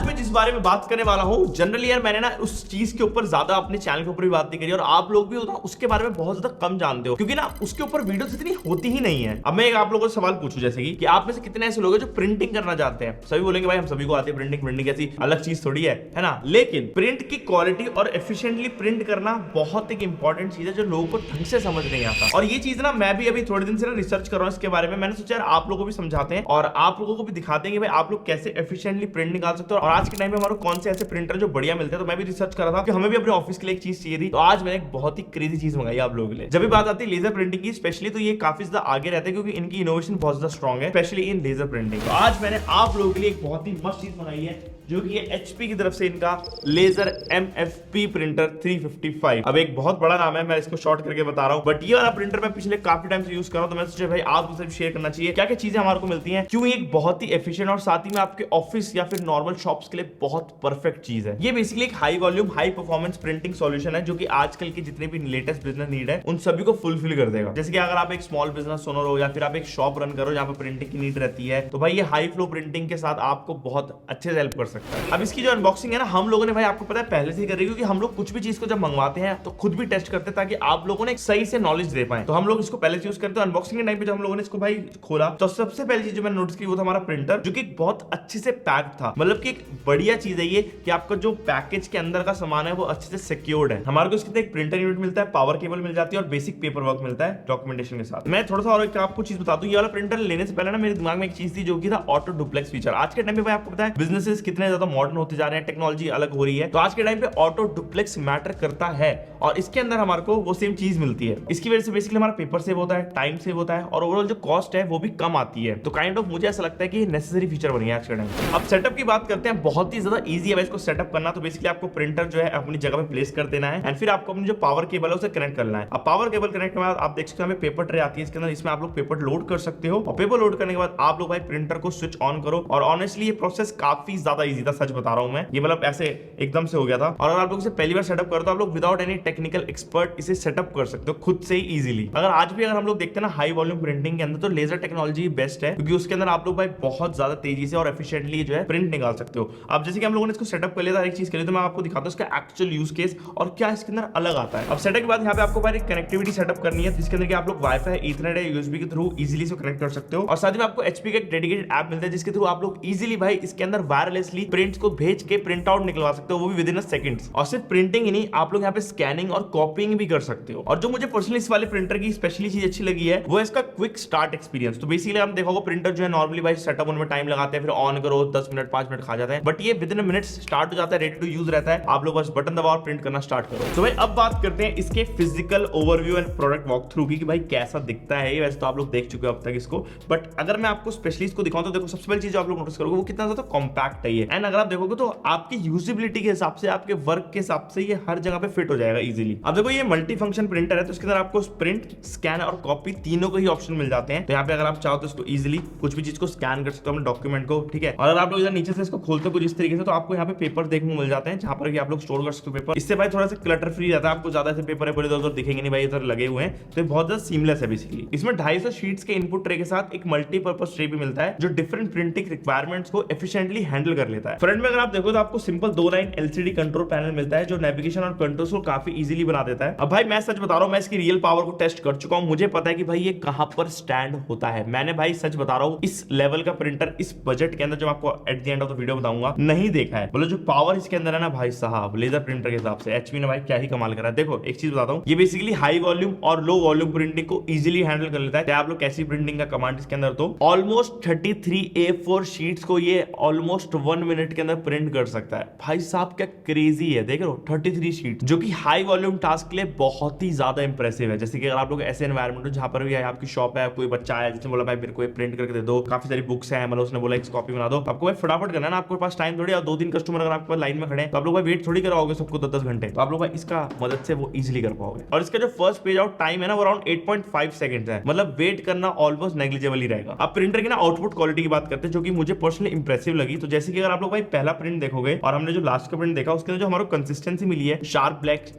आज मैं जिस बारे में बात करने वाला हूँ, जनरली यार मैंने ना उस चीज के ऊपर ज्यादा अपने चैनल के ऊपर भी बात नहीं करी और आप लोग भी हो ना उसके बारे में बहुत ज्यादा कम जानते हो, क्योंकि ना उसके ऊपर वीडियोस इतनी होती ही नहीं है। अब मैं एक आप लोगों से सवाल पूछूं, जैसे कि आप में से कितने ऐसे लोग हैं जो प्रिंटिंग करना चाहते हैं? सभी बोलेंगे भाई हम सभी को आती है प्रिंटिंग, प्रिंटिंग ऐसी अलग चीज थोड़ी है ना। लेकिन प्रिंट की क्वालिटी और एफिशिएंटली प्रिंट करना बहुत एक इंपॉर्टेंट चीज है जो लोगों को ढंग से समझ नहीं आता। और ये चीज ना मैं भी अभी थोड़े दिन से ना रिसर्च कर रहा हूँ इसके बारे में। मैंने सोचा यार आप लोगों को भी समझाते हैं और आप लोगों को भी दिखाते हैं कि भाई आप लोग कैसे एफिशिएंटली प्रिंट निकाल सकते हो। और आज के टाइम में हमारे कौन से ऐसे प्रिंटर जो बढ़िया मिलते हैं, तो मैं भी रिसर्च कर रहा था कि हमें भी अपने ऑफिस के लिए एक चीज चाहिए थी। तो आज मैंने एक बहुत ही क्रेजी चीज मंगाई आप लोगों के लिए। जब भी बात आती है लेजर प्रिंटिंग की स्पेशली, तो ये काफी ज्यादा आगे रहते हैं क्योंकि इनकी इनोवेशन बहुत ज्यादा स्ट्रॉन्ग है, स्पेशली इन लेजर प्रिंटिंग। तो आज मैंने आप लोगों के लिए एक बहुत ही मस्त चीज मंगाई है जो कि HP की तरफ से इनका लेजर MFP प्रिंटर 355। अब एक बहुत बड़ा नाम है, मैं इसको शॉर्ट करके बता रहा हूं, बट ये वाला प्रिंटर मैं पिछले काफी टाइम से यूज कर रहा हूं। तो मैं सोचा भाई आप उसे शेयर करना चाहिए क्या क्या चीजें हमारे को मिलती हैं, क्यों एक बहुत ही एफिशिएंट और साथ ही में आपके ऑफिस या फिर नॉर्मल शॉप्स के लिए बहुत परफेक्ट चीज है। ये बेसिकली एक high volume high performance printing solution है जो कि आजकल के जितने भी लेटेस्ट बिजनेस नीड है उन सभी को फुलफिल कर देगा। जैसे कि अगर आप एक स्मॉल बिजनेस ओनर हो या फिर आप एक शॉप रन करो जहां पर प्रिंटिंग की नीड रहती है, तो भाई ये हाई फ्लो प्रिंटिंग के साथ आपको बहुत अच्छे से हेल्प कर सकता है। अब इसकी जो अनबॉक्सिंग है ना, हम लोगों ने भाई आपको पता है पहले से ही कर रही है, क्योंकि हम लोग कुछ भी चीज को जब मंगवाते हैं तो खुद भी टेस्ट करते हैं ताकि आप लोगों ने एक सही से नॉलेज दे पाए। तो हम लोग इसको पहले से यूज करते हैं। अनबॉक्सिंग के टाइम पे जब हम लोगों ने इसको भाई खोला तो सबसे पहली चीज जो मैंने नोटिस की वो था हमारा प्रिंटर, जो कि बहुत अच्छे से पैक था। मतलब कि एक बढ़िया चीज है ये कि आपका जो पैकेज के अंदर का सामान है वो अच्छे से सिक्योर्ड है। हमारे को इसके एक प्रिंटर यूनिट मिलता है, पावर केबल मिल जाती है और बेसिक पेपर वर्क मिलता है डॉक्यूमेंटेशन के साथ। मैं थोड़ा सा और आपको चीज बता दूं, ये वाला प्रिंटर लेने से पहले ना मेरे दिमाग में एक चीज थी जो कि था ऑटो डुप्लेक्स फीचर। आज के टाइम पे भाई आपको पता है बिजनेसेस कितने ज्यादा मॉडर्न होते जा रहे हैं, टेक्नोलॉजी अलग हो रही है, तो आज के टाइम पे ऑटो डुप्लेक्स मैटर करता है और इसके अंदर हमारे को वो सेम चीज मिलती है। इसकी वजह से बेसिकली हमारा पेपर सेव होता है, टाइम सेव होता है और ओवरऑल जो कॉस्ट है वो भी कम आती है। तो काइंड ऑफ मुझे ऐसा लगता है कि नेसेसरी फीचर बन गया आज के टाइम। अब सेटअप की बात करते हैं, बहुत ही ज्यादा इजी है इसको सेटअप करना। तो बेसिकली आपको प्रिंटर जो है अपनी जगह पे प्लेस कर देना है एंड फिर आपको अपनी जो पावर केबल है उसे कनेक्ट करना है। अब पावर केबल कनेक्ट के बाद आप देख सकते हो हमें पेपर ट्रे आती है इसके अंदर, इसमें आप लोग पेपर लोड कर सकते हो और पेपर लोड करने के बाद आप लोग भाई प्रिंटर को स्विच ऑन करो। और ऑनेस्टली ये प्रोसेस काफी ज्यादा इजी था, सच बता रहा हूं मैं, ये मतलब ऐसे एकदम से हो गया था। और अगर आप लोग इसे पहली बार सेटअप करते हो आप लोग विदाउट एनी टेक्निकल एक्सपर्ट इसे सेटअप कर सकते हो खुद से ही इजीली। अगर आज भी अगर हम लोग देखते हैं ना हाई वॉल्यूम प्रिंटिंग के अंदर, तो लेजर टेक्नोलॉजी बेस्ट है क्योंकि उसके अंदर आप लोग भाई बहुत ज्यादा तेजी से और एफिशिएंटली जो है प्रिंट निकाल सकते हो। अब जैसे कि हम लोगों ने इसको सेटअप कर लिया था एक चीज के लिए, तो मैं आपको दिखाता हूं इसका एक्चुअल यूज केस और क्या इसके अंदर अलग आता है। अब सेटअप के बाद यहाँ पे आपको भाई कनेक्टिविटी सेटअप करनी है, जिसके अंदर कि आप लोग वाईफाई, ईथरनेट या यूएसबी के थ्रू इजीली से कनेक्ट कर सकते हो। और साथ ही आपको एचपी का एक डेडिकेटेड ऐप मिलता है जिसके थ्रू आप लोग इजीली भाई इसके अंदर वायरलेसली प्रिंट्स को भेज के प्रिंट आउट निकलवा सकते हो, वो भी विद इन अ सेकंड्स। और सिर्फ प्रिंटिंग ही नहीं, आप लोग यहाँ पे स्कैनिंग और कॉपिंग भी कर सकते हो। और जो मुझे पर्सनली इस वाले प्रिंटर की स्पेशली चीज अच्छी लगी है वो है इसका क्विक स्टार्ट एक्सपीरियंस। तो बेसिकली हम देखोगे प्रिंटर जो है नॉर्मली भाई सेटअप होने में टाइम लगाते हैं, फिर ऑन करो 10 मिनट 5 मिनट खा जाते हैं, बट ये विद इन मिनट्स स्टार्ट हो जाता है, रेडी टू यूज रहता है। आप लोग बस बटन दबाओ और प्रिंट करना स्टार्ट करो। तो भाई अब बात करते हैं इसके physical overview and product walk through की, कि भाई कैसा दिखता है। वैसे तो आप लोग देख चुके हो अब तक इसको, बट अगर मैं आपको स्पेशली इसको दिखाऊं तो देखो सबसे पहली चीज आप लोग नोटिस करोगे वो कितना ज्यादा कॉम्पैक्ट है ये। एंड अगर आप देखोगे तो आपकी यूजेबिलिटी के हिसाब से, आपके वर्क के हिसाब से ये हर जगह पे फिट हो जाएगा इजीली। अब देखो ये मल्टी फंक्शन प्रिंटर है, तो इसके अंदर आपको प्रिंट, स्कैन और कॉपी तीनों को ही ऑप्शन मिल जाते हैं। तो यहाँ पे अगर आप चाहो तो इसको इजीली कुछ भी चीज को स्कैन कर सकते हो अपने डॉक्यूमेंट को, ठीक है। और अगर आप लोग इधर नीचे से इसको खोलते हो कुछ इस तरीके से, तो आपको यहाँ पे पेपर देखने को मिल जाते हैं जहां पर आप लोग स्टोर कर सकते हो पेपर। इससे भाई थोड़ा सा क्लटर फ्री रहता है, आपको ज्यादा ऐसे पेपर है इधर दिखेंगे नहीं भाई इधर लगे हुए हैं, तो बहुत ज्यादा सीमलेस है बेसिकली। इसमें 250 शीट्स के इनपुट ट्रे के साथ एक मल्टीपर्पज ट्रे भी मिलता है जो डिफरेंट प्रिंटिंग रिक्वायरमेंट्स को एफिशिएंटली हैंडल कर लेता है। फ्रंट में अगर आप देखो तो आपको simple 2 line LCD control panel मिलता है जो नेविगेशन और कंट्रोल्स को काफी इजीली बना देता है। अब भाई मैं सच बता रहा हूं, मैं इसकी रियल पावर को टेस्ट कर चुका हूं, मुझे पता है कि भाई ये कहां पर स्टैंड होता है। मैंने भाई सच बता रहा हूं इस लेवल का प्रिंटर इस बजट के अंदर, जो आपको at the end of the video बताऊंगा, नहीं देखा है। बोलो जो पावर इसके अंदर है ना भाई साहब, लेजर प्रिंटर के हिसाब से एचपी ने भाई क्या ही कमाल करा है। देखो एक चीज बताता हूं, ये बेसिकली हाई वॉल्यूम और लो वॉल्यूम प्रिंटिंग को इजीली हैंडल कर लेता है। आप लोग कैसी प्रिंटिंग का कमांड इसके अंदर, तो ऑलमोस्ट 33 A4 शीट्स को ये ऑलमोस्ट 1 मिनट के अंदर प्रिंट कर सकता है। भाई साहब क्या क्रेजी है, देख रहे हो 33 शीट, जो कि हाई वॉल्यूम टास्क के लिए बहुत ही ज्यादा इंप्रेसिव है। जैसे कि अगर आप लोग ऐसे एनवायरमेंट हो जहां पर भी आपकी शॉप है, कोई बच्चा है जिसने बोला भाई मेरे को प्रिंट करके दे दो, काफी सारी बुक्स है, मतलब उसने बोला एक कॉपी बना दो, आपको भाई फटाफट करना है ना, आपके पास टाइम थोड़ी, 2-3 कस्टमर अगर आपके पास लाइन में खड़े हैं तो आप लोग भाई वेट थोड़ी कराओगे सबको 10-10 घंटे, तो आप लोग भाई इसका मदद से वो इजीली कर पाओगे। और इसका जो फर्स्ट पेज आउट टाइम है ना वो अराउंड 8.5 सेकंड्स है, मतलब वेट करना ऑलमोस्ट नेग्लिजिबल ही रहेगा। अब प्रिंटर की ना आउटपुट क्वालिटी की बात करते हैं जो कि मुझे पर्सनली इंप्रेसिव लगी। तो जैसे कि अगर आप लोग भाई पहला प्रिंट देखोगे और हमने जो लास्ट का प्रिंट देखा उसके अंदर जो हमारे कंसिस्टेंसी मिली है, शार्प ब्लैक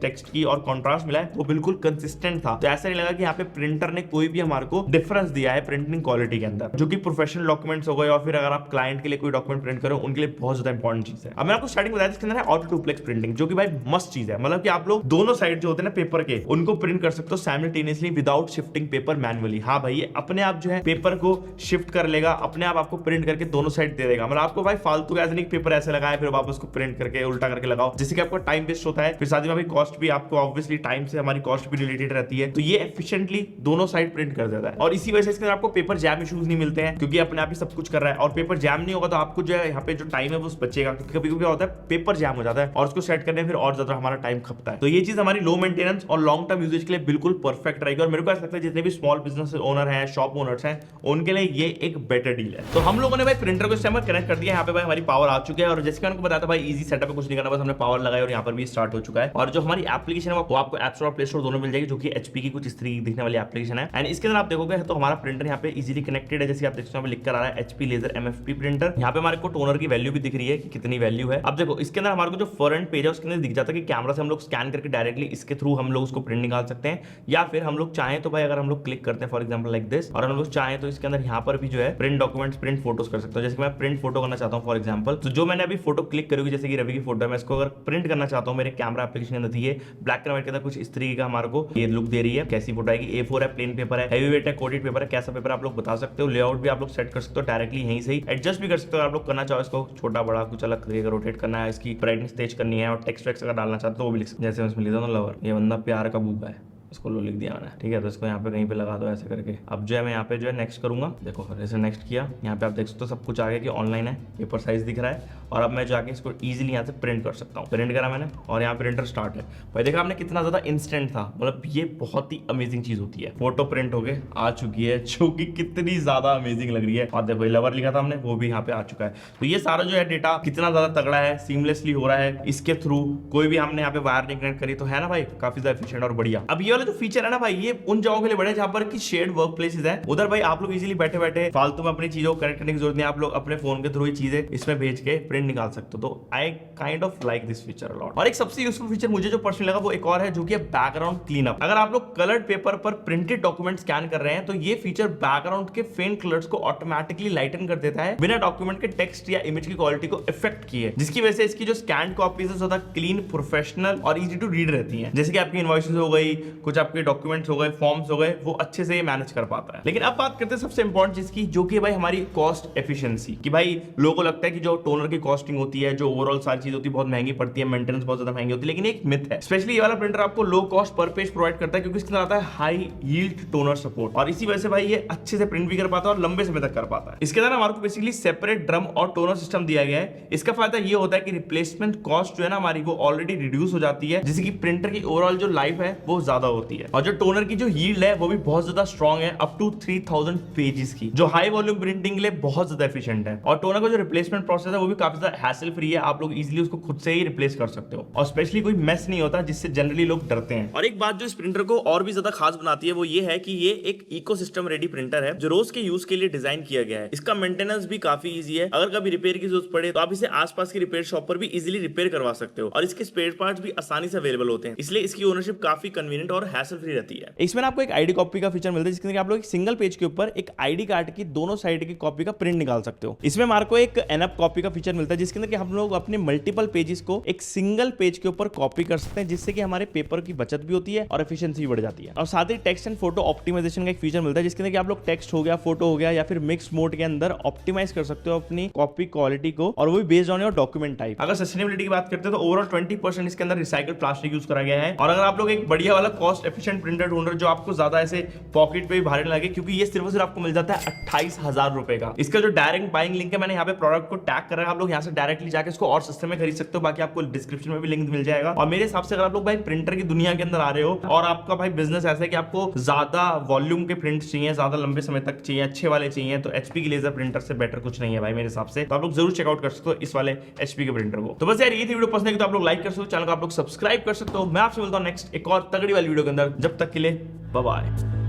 टेक्स्ट की और कॉन्ट्रास्ट मिला है वो बिल्कुल कंसिस्टेंट था। तो ऐसा नहीं लगा कि यहाँ पे प्रिंटर ने कोई भी हमारे को डिफरेंस दिया है प्रिंटिंग क्वालिटी के अंदर, जो कि प्रोफेशनल डॉक्यूमेंट्स हो गए और फिर अगर आप क्लाइंट के लिए कोई डॉक्यूमेंट प्रिंट करो उनके लिए बहुत ज्यादा इंपॉर्टेंट चीज है। अब मैं आपको स्टार्टिंग बताया इसके अंदर है ऑटो डुप्लेक्स प्रिंटिंग, जो कि भाई मस्त चीज है। मतलब कि आप लोग दोनों साइड जो होते हैं ना पेपर के उनको प्रिंट कर सकते हो simultaneously without shifting paper manually. हाँ भाई ये अपने आप जो है पेपर को शिफ्ट कर लेगा, अपने आप आपको प्रिंट करके दोनों साइड दे देगा। मतलब आपको भाई फालतू का ऐसा नहीं पेपर ऐसे लगाए फिर वापस को प्रिंट करके उल्टा करके लगाओ, जिससे कि आपका टाइम वेस्ट होता है। फिर साथ में कॉस्ट भी आपको ऑब्वियसली टाइम से हमारी कॉस्ट भी रिलेटेड रहती है। तो ये एफिशिएंटली दोनों साइड प्रिंट कर देता है और इसी वजह से इसके अंदर आपको पेपर जैम इश्यूज नहीं मिलते हैं, क्योंकि अपने आप ही सब कुछ कर रहा है। और पेपर जैम नहीं होगा तो आपको जो है यहाँ पे जो टाइम है वो बचेगा, क्योंकि कभी कभी होता है पेपर जैम हो जाता है और उसको सेट करने में फिर और ज्यादा हमारा टाइम खपता है। तो ये चीज हमारी लो मेंटेनेंस और लॉन्ग टर्म यूजेज के लिए बिल्कुल परफेक्ट रहेगी। और मेरे को ऐसा लगता है जितने भी स्मॉल बिजनेस ओनर है, शॉप ओनर्स हैं, उनके लिए ये एक बेटर डील है। तो हम लोगों ने भाई प्रिंटर को इस टाइम कनेक्ट कर दिया। यहाँ पे भाई हमारी पावर आ चुकी है और जैसे मैंने बताया था भाई इजी सेटअप है, कुछ नहीं करना, बस हमने पावर लगाया और यहाँ पर भी स्टार्ट हो चुका है। और जो हमारी एप्लीकेशन है वो आपको ऐप स्टोर और प्ले स्टोर दोनों मिल जाएगी, जो कि एचपी की कुछ इस तरीके दिखने वाली एप्लीकेशन है। एंड इसके अंदर आप देखोगे तो हमारा प्रिंटर यहाँ पे इजीली कनेक्टेड है, जैसे आप देखते हैं लिख कर आ रहा है एचपी लेजर एमएफपी प्रिंटर। यहाँ पे हमारे को टोनर की वैल्यू भी दिख रही है कि कितनी वैल्यू है। अब देखो इसके अंदर हमारे को जो फ्रंट पेज है उसके अंदर दिख जाता है कि कैमरा से हम लोग स्कैन करके डायरेक्टली इसके थ्रू हम लोग उसको प्रिंट निकाल सकते हैं, या फिर हम लोग चाहें तो भाई अगर हम लोग क्लिक करते हैं फॉर एग्जांपल लाइक दिस और हम लोग चाहें तो इसके अंदर यहाँ पर भी जो है प्रिंट डॉक्यूमेंट्स प्रिंट फोटोज कर सकते हो। जैसे मैं प्रिंट फोटो करना चाहता हूँ फॉर एग्जांपल, तो जो मैंने अभी फोटो क्लिक करूंगी जैसे कि रवि की फोटो है, मैं इसको अगर प्रिंट करना चाहता हूँ मेरे कैमरा एप्लीकेशन के अंदर, ये ब्लैक एंड व्हाइट के अंदर कुछ इस तरीके का हमारे को ये लुक दे रही है। कैसी फोटो आएगी, A4 है, प्लेन पेपर है, हैवी वेट है, कोटेड पेपर है, कैसा पेपर आप लोग बता सकते हो। लेआउट भी आप लोग सेट कर सकते हो डायरेक्टली यहीं से ही, एडजस्ट भी कर सकते हो आप लोग करना चाहो इसको छोटा बड़ा कुछ अलग तरीके का रोटेट करना है, इसकी ब्राइटनेस तेज करनी है और टेक्स्ट वेक्स्ट अगर डालना चाहते हो वो भी लिख सकते हो। जैसे मैं इसमें लिखता हूँ लवर, ये बंदा प्यार का भूखा है, इसको लो लिख दिया मैंने, ठीक है। तो इसको यहाँ पे कहीं पे लगा दो ऐसे करके। अब जो है मैं यहाँ पे जो है नेक्स्ट करूंगा, देखो जैसे नेक्स्ट किया, यहाँ पे आप देख सकते हो सब कुछ आ गया कि ऑनलाइन है, पेपर साइज दिख रहा है और अब मैं जाके इसको इजीली यहाँ से प्रिंट कर सकता हूँ। प्रिंट करा मैंने और यहाँ प्रिंटर स्टार्ट है। भाई देखा आपने कितना ज्यादा इंस्टेंट था, मतलब ये बहुत ही अमेजिंग चीज होती है। फोटो प्रिंट हो गए आ चुकी है, जो कि कितनी ज्यादा अमेजिंग लग रही है। और देखो लवर लिखा था हमने वो भी यहाँ पे आ चुका है। तो ये सारा जो है डेटा कितना ज्यादा तगड़ा है, सीमलेसली हो रहा है इसके थ्रू, कोई भी हमने यहाँ पे वायर नहीं कनेक्ट करी, तो है ना भाई काफी ज्यादा एफिशिएंट और बढ़िया। अब ये वाला जो फीचर है ना भाई, ये उन जगहों के लिए बड़ा है जहां पर कि शेयर्ड वर्क प्लेसेस है, उधर भाई आप लोग इजीली बैठे बैठे फालतू में अपनी चीजों को कनेक्ट करने की जरूरत नहीं, आप लोग अपने फोन के थ्रू ही चीजें इसमें भेज के प्रिंट निकाल सकते हो। तो I kind of like this feature a lot. और एक सबसे यूजफुल फीचर मुझे जो पर्सनली लगा वो एक और है, जो कि बैकग्राउंड क्लीनअप। अगर आप लोग कलर्ड पेपर पर प्रिंटेड डॉक्यूमेंट स्कैन कर रहे हैं तो ये फीचर बैकग्राउंड के फेंट कलर्स को ऑटोमेटिकली लाइटन कर देता है बिना डॉक्यूमेंट के टेक्स्ट या इमेज की क्वालिटी को इफेक्ट किए, जिसकी वजह से इसकी जो स्कैन कॉपीज है ज्यादा क्लीन, प्रोफेशनल और इजी टू रीड रहती हैं। जैसे कि आपकी इनवॉइसेस हो गई, कुछ आपके डॉक्यूमेंट्स हो गए, फॉर्म्स हो गए, वो अच्छे से मैनेज कर पाता है। लेकिन अब बात करते हैं सबसे इंपॉर्टेंट चीज की, जो कि भाई हमारी कॉस्ट एफिशिएंसी की। भाई लोगों को लगता है कि जो टोनर की कॉस्टिंग होती है, जो ओवरऑल सारी चीज होती है बहुत महंगी पड़ती है, मेंटेनेंस बहुत ज्यादा महंगी होती है, लेकिन एक मिथ है। स्पेशली ये वाला प्रिंटर आपको low cost per page provide करता है, क्योंकि इसके अंदर आता है हाई यील्ड टोनर सपोर्ट, और इसी वजह से भाई ये अच्छे से प्रिंट भी कर पाता है और लंबे समय तक कर पाता है। इसके अंदर हमारे को बेसिकली सेपरेट ड्रम और टोनर सिस्टम दिया गया है। इसका फायदा ये होता है कि रिप्लेसमेंट कॉस्ट जो है ना हमारी वो ऑलरेडी रिड्यूस हो जाती है, जिससे कि प्रिंटर की ओवरऑल जो लाइफ है वो ज्यादा होती है। और जो टोनर की जो यील्ड है वो भी बहुत ज्यादा स्ट्रॉन्ग है, अप टू 3000 पेजेस की, जो हाई वॉल्यूम प्रिंटिंग के लिए बहुत ज्यादा एफिशिएंट है। और टोनर का जो रिप्लेसमेंट प्रोसेस है वो भी काफी ज्यादा हैसल फ्री है, आप लोग इजीली उसको खुद से ही रिप्लेस कर सकते हो और स्पेशली कोई मेस नहीं होता, जिससे जनरली लोग डरते हैं। और एक बात जो इस प्रिंटर को और भी ज्यादा खास बनाती है वो ये है कि ये एक इकोसिस्टम रेडी प्रिंटर है, जो रोज के यूज के लिए डिजाइन किया गया है। इसका मेंटेनेंस भी काफी इजी है, अगर कभी रिपेयर की जरूरत पड़े तो आप इसे आसपास की रिपेयर शॉप पर भी इजीली रिपेयर करवा सकते हो, और इसके स्पेयर पार्ट्स भी आसानी से अवेलेबल होते हैं, इसलिए इसकी ओनरशिप काफी कन्वीनियंट और हैसल फ्री रहती है। इसमें आपको एक आईडी कॉपी का फीचर मिलता है, जिसके अंदर आप लोग एक सिंगल पेज के ऊपर एक आईडी कार्ड की दोनों साइड की कॉपी का प्रिंट निकाल सकते हो। इसमें हमारे को एक एनअप कॉपी का फीचर मिलता है, जिसके अंदर कि हम लोग अपने मल्टीपल पेजेस को एक सिंगल पेज के ऊपर कॉपी कर सकते हैं, जिससे कि हमारे पेपर की बचत भी होती है और एफिशिएंसी भी बढ़ जाती है। और साथ ही टेक्स्ट एंड फोटो ऑप्टिमाइजेशन का एक फीचर मिलता है, जिसके अंदर कि आप लोग टेक्स्ट हो गया, फोटो हो गया या फिर मिक्स मोड के अंदर ऑप्टिमाइज कर सकते हो अपनी कॉपी क्वालिटी को, और वो भी based on your document type. अगर सस्टेनेबिलिटी की बात करते हैं तो ओवरऑल 20% इसके अंदर रिसाइकल्ड प्लास्टिक यूज करा गया है। और अगर आप लोग एक बढ़िया वाला कॉस्ट एफिशिएंट प्रिंटर ढूंढ रहे हो जो आपको ज्यादा ऐसे पॉकेट पे भी भारी लगे, क्योंकि ये सिर्फ आपको मिल जाता है 28,000 रुपए का। इसका जो डायरेक्ट बाइंग लिंक है मैंने यहाँ पे प्रोडक्ट को टैग कर रहा है, आप लोग यहाँ से डायरेक्टली जाके इसको और सस्ते में खरीद सकते हो, बाकी आपको डिस्क्रिप्शन में भी लिंक मिल जाएगा। और मेरे हिसाब से अगर आप लोग भाई प्रिंटर की दुनिया के अंदर आ रहे हो और आपका भाई बिजनेस ऐसा है कि आपको ज्यादा वॉल्यूम के प्रिंट चाहिए, ज्यादा लंबे समय तक चाहिए, अच्छे वाले चाहिए, तो एचपी की लेजर प्रिंटर से बेटर कुछ नहीं है भाई मेरे हिसाब से। तो आप लोग जरूर चेकआउट कर सकते हो इस वाले एचपी के प्रिंटर को। तो बस यार ये थी वीडियो, पसंद है तो आप लोग लाइक कर सकते हो, चैनल को आप लोग सब्सक्राइब कर सकते हो। मैं आपसे मिलता हूं नेक्स्ट एक और तगड़ी वाली वीडियो के अंदर, जब तक के लिए बाय बाय।